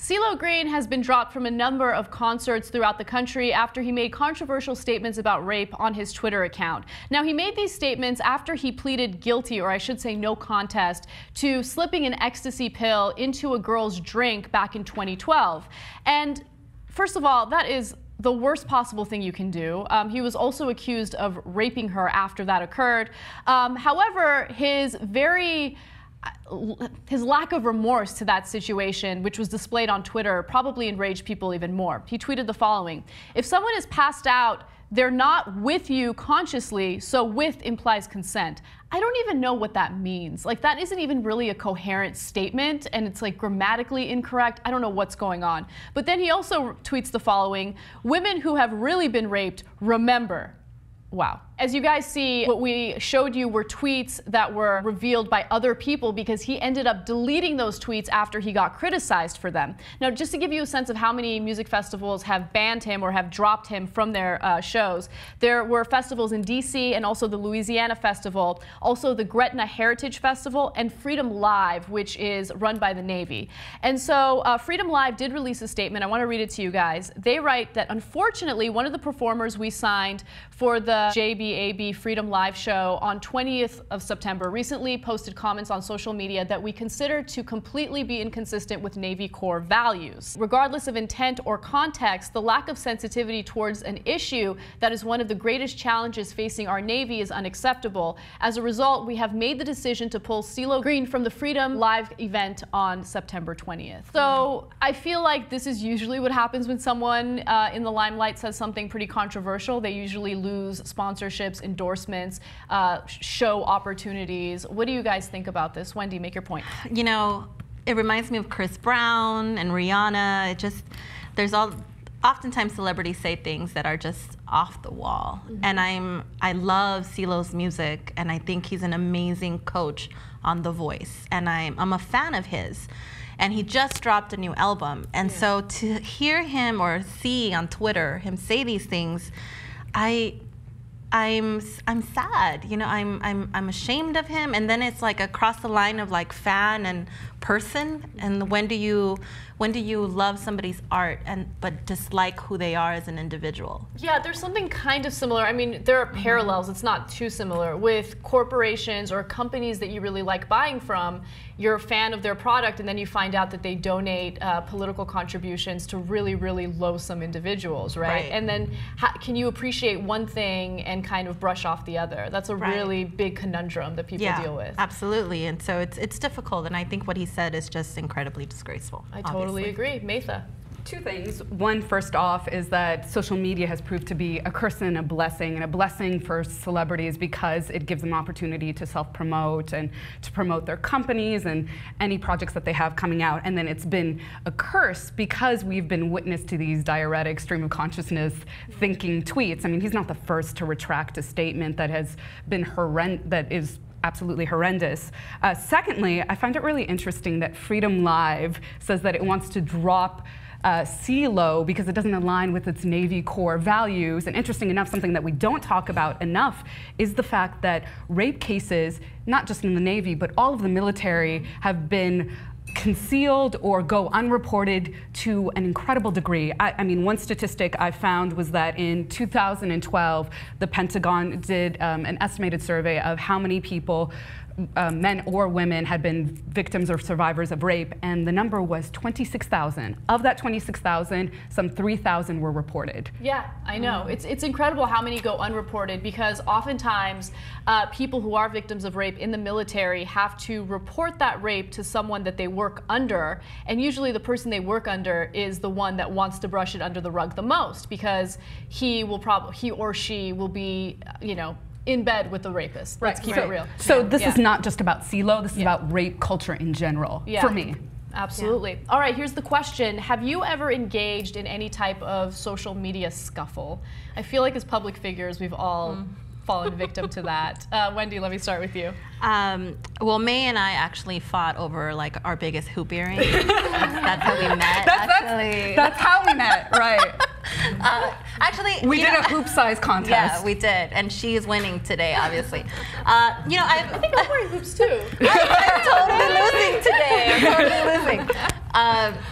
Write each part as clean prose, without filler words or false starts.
CeeLo Green has been dropped from a number of concerts throughout the country after he made controversial statements about rape on his Twitter account. Now, he made these statements after he pleaded guilty, or I should say no contest, to slipping an ecstasy pill into a girl's drink back in 2012. And first of all, that is the worst possible thing you can do. He was also accused of raping her after that occurred. However, his lack of remorse to that situation, which was displayed on Twitter, probably enraged people even more. He tweeted the following: "If someone is passed out, they're not with you consciously, so with implies consent." I don't even know what that means. Like, that isn't even really a coherent statement, and it's like grammatically incorrect. I don't know what's going on. But then he also tweets the following: "Women who have really been raped, remember." Wow. As you guys see, what we showed you were tweets that were revealed by other people because he ended up deleting those tweets after he got criticized for them. Now, just to give you a sense of how many music festivals have banned him or have dropped him from their shows, there were festivals in DC and also the Louisiana Festival, also the Gretna Heritage Festival, and Freedom Live, which is run by the Navy. And so Freedom Live did release a statement. I want to read it to you guys. They write that, unfortunately, one of the performers we signed for the JBAB Freedom Live show on 20th of September recently posted comments on social media that we consider to completely be inconsistent with Navy core values. Regardless of intent or context, the lack of sensitivity towards an issue that is one of the greatest challenges facing our Navy is unacceptable. As a result, we have made the decision to pull CeeLo Green from the Freedom Live event on September 20th. So I feel like this is usually what happens when someone in the limelight says something pretty controversial. They usually lose sponsorships, endorsements, show opportunities. What do you guys think about this? Wendy, make your point. You know, it reminds me of Chris Brown and Rihanna. Oftentimes celebrities say things that are just off the wall. Mm-hmm. And I love CeeLo's music, and I think he's an amazing coach on The Voice. And I'm a fan of his. And he just dropped a new album. And so to hear him or see on Twitter him say these things, I'm sad, you know. I'm ashamed of him, and then it's like across the line of like fan and person. And when do you love somebody's art but dislike who they are as an individual? Yeah, there's something kind of similar. I mean, there are parallels. It's not too similar with corporations or companies that you really like buying from. You're a fan of their product, and then you find out that they donate political contributions to really, really loathsome individuals, right? And then can you appreciate one thing and kind of brush off the other? That's a really big conundrum that people deal with. Absolutely. And so it's difficult, and I think what he said is just incredibly disgraceful. I totally agree. Maytha? Two things. One, first off, is that social media has proved to be a curse and a blessing for celebrities because it gives them opportunity to self-promote and to promote their companies and any projects that they have coming out. And then it's been a curse because we've been witness to these diuretic, stream of consciousness thinking tweets. I mean, he's not the first to retract a statement that has been that is absolutely horrendous. Secondly, I find it really interesting that Freedom Live says that it wants to drop CeeLo because it doesn't align with its Navy core values. And interesting enough, something that we don't talk about enough is the fact that rape cases, not just in the Navy, but all of the military, have been concealed or go unreported to an incredible degree. I mean, one statistic I found was that in 2012, the Pentagon did an estimated survey of how many people, men or women, had been victims or survivors of rape, and the number was 26,000. Of that 26,000, some 3,000 were reported. Yeah, I know. It's incredible how many go unreported, because oftentimes people who are victims of rape in the military have to report that rape to someone that they work under, and usually the person they work under is the one that wants to brush it under the rug the most, because he or she will be, you know, in bed with the rapist. Let's keep it real. So this is not just about CeeLo, this is about rape culture in general, for me. Absolutely. All right, here's the question. Have you ever engaged in any type of social media scuffle? I feel like as public figures, we've all fallen victim to that. Wendy, let me start with you. Well, May and I actually fought over like our biggest hoop earring. That's how we met. That's how we met, right? Actually, we did a hoop size contest. Yeah, we did, and she is winning today, obviously. You know, I think I'm wearing hoops too. I'm totally losing today. I'm totally losing.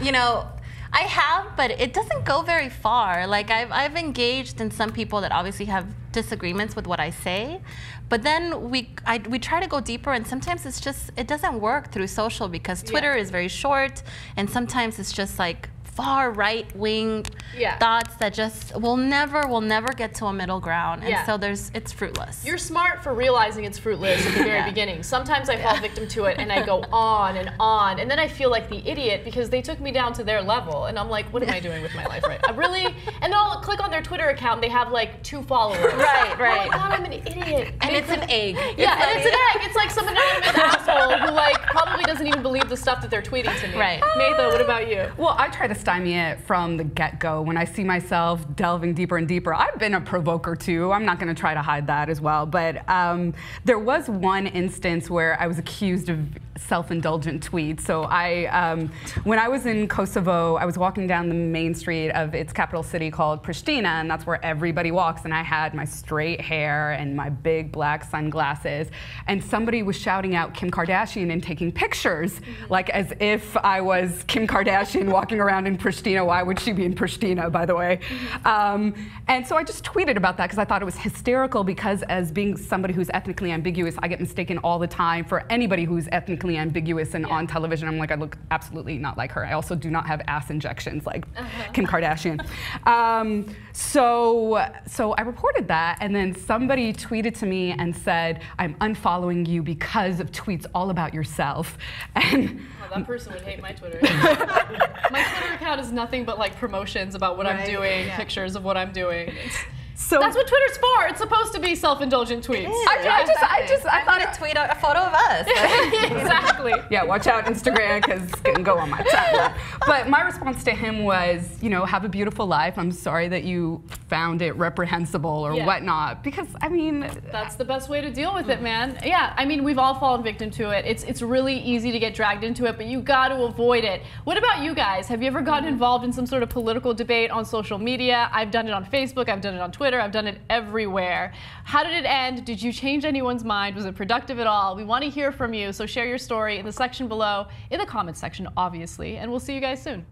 You know, I have, but it doesn't go very far. Like I've engaged in some people that obviously have disagreements with what I say, but then we try to go deeper, and sometimes it doesn't work through social because Twitter is very short, and sometimes it's just like far right-wing thoughts that just will never get to a middle ground, and so it's fruitless. You're smart for realizing it's fruitless at the very beginning. Sometimes I fall victim to it and I go on, and then I feel like the idiot because they took me down to their level, and I'm like, what am I doing with my life, right? I really, and then I'll click on their Twitter account and they have like 2 followers. Right. Oh my God, I'm an idiot. And it's an egg. Yeah, and it's an egg. It's like some anonymous asshole who like probably doesn't even believe the stuff that they're tweeting to me. Right. Maytha, what about you? Well, I try to stymie it from the get-go. When I see myself delving deeper and deeper, I've been a provoker too. I'm not going to try to hide that as well. But there was one instance where I was accused of self-indulgent tweets. So when I was in Kosovo, I was walking down the main street of its capital city called Pristina, and that's where everybody walks. And I had my straight hair and my big black sunglasses, and somebody was shouting out Kim Kardashian and taking pictures, like as if I was Kim Kardashian walking around in Pristina. Why would she be in Pristina, by the way? And so I just tweeted about that because I thought it was hysterical, because as being somebody who's ethnically ambiguous, I get mistaken all the time for anybody who's ethnically ambiguous, and on television I'm like, I look absolutely not like her. I also do not have ass injections like Kim Kardashian. So I reported that, and then somebody tweeted to me and said, I'm unfollowing you because of tweets all about yourself. And that person would hate my Twitter. My Twitter account is nothing but like promotions about what I'm doing, pictures of what I'm doing. So that's what Twitter's for. It's supposed to be self-indulgent tweets. I thought to tweet a photo of us. Exactly. Yeah, watch out Instagram, because it's going to go on my timeline. But my response to him was, have a beautiful life. I'm sorry that you found it reprehensible or whatnot, because I mean, that's the best way to deal with it, man. Yeah, I mean, we've all fallen victim to it. It's really easy to get dragged into it, but you got to avoid it. What about you guys? Have you ever gotten involved in some sort of political debate on social media? I've done it on Facebook. I've done it on Twitter. I've done it everywhere. How did it end? Did you change anyone's mind? Was it productive at all? We want to hear from you, so share your story in the section below, in the comments section, obviously, and we'll see you guys soon.